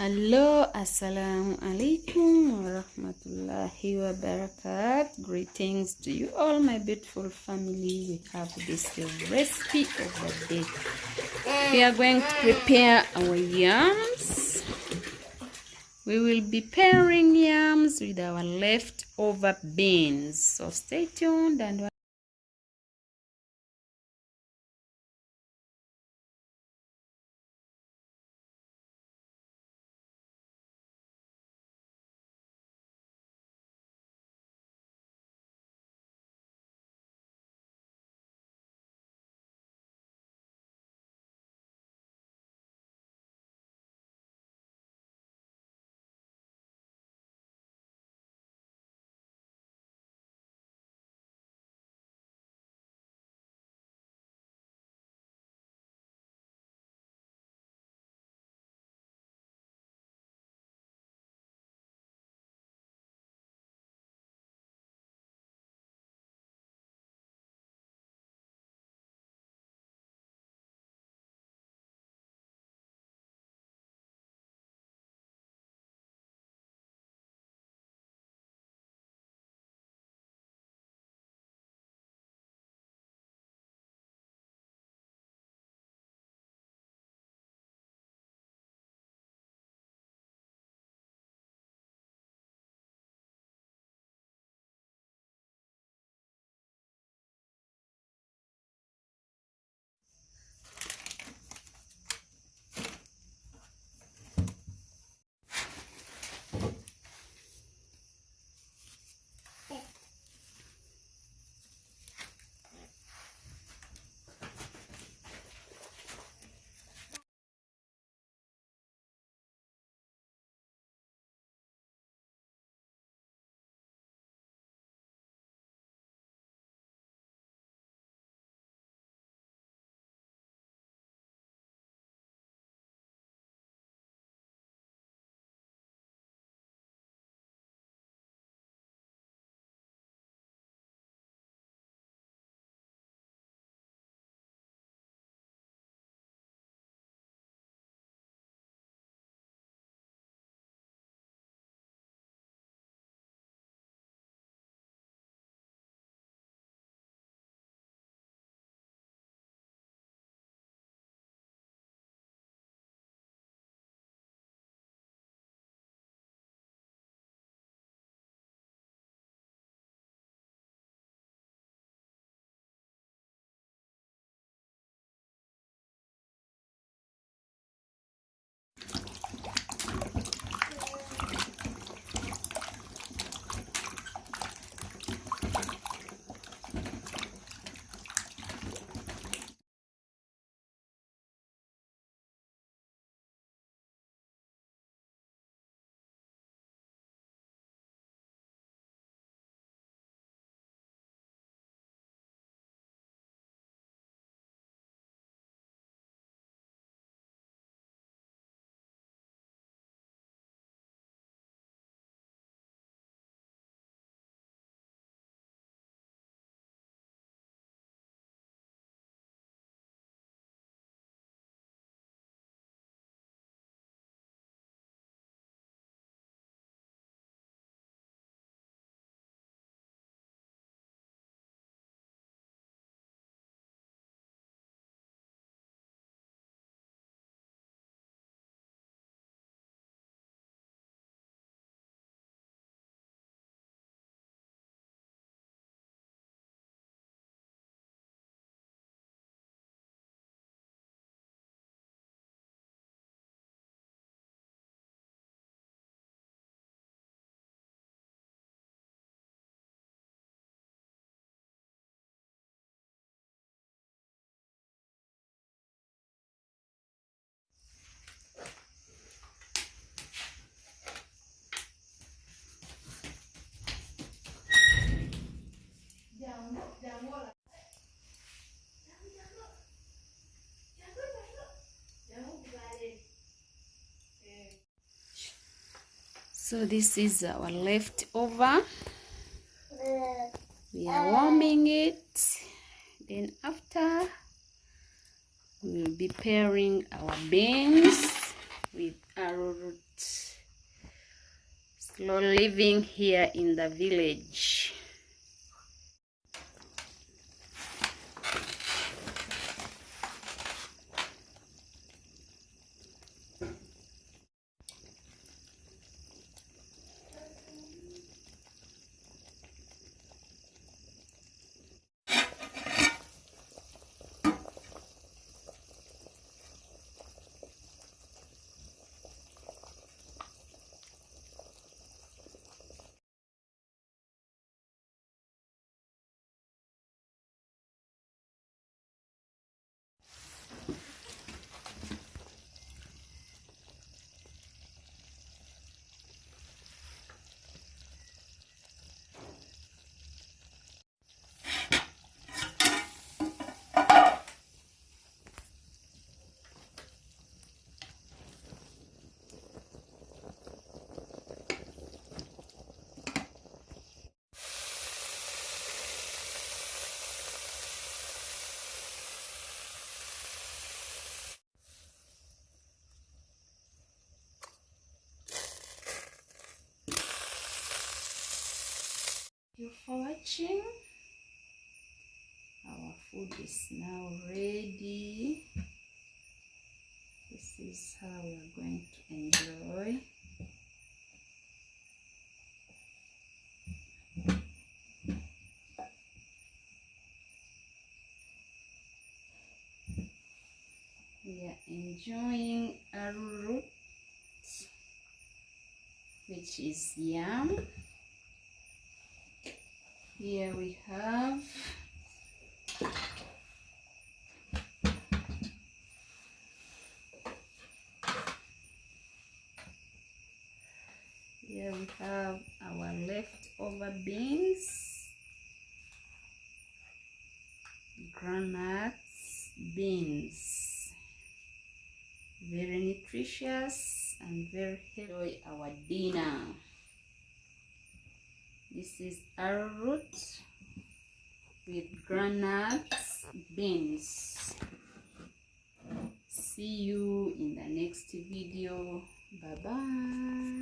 Hello, assalamu alaikum wa rahmatullahi wa barakat. Greetings to you all, my beautiful family. We have this recipe of the day. We are going to prepare our yams. We will be pairing yams with our leftover beans. So stay tuned and so this is our leftover. We are warming it. Then after, we will be pairing our beans with arrowroot. living here in the village. Thank you for watching. Our food is now ready. This is how we are going to enjoy. We are enjoying arrowroot, which is yam. Here we have our leftover beans, groundnuts, beans, very nutritious and very healthy. Our dinner. This is arrowroot with groundnuts, beans. See you in the next video. Bye bye.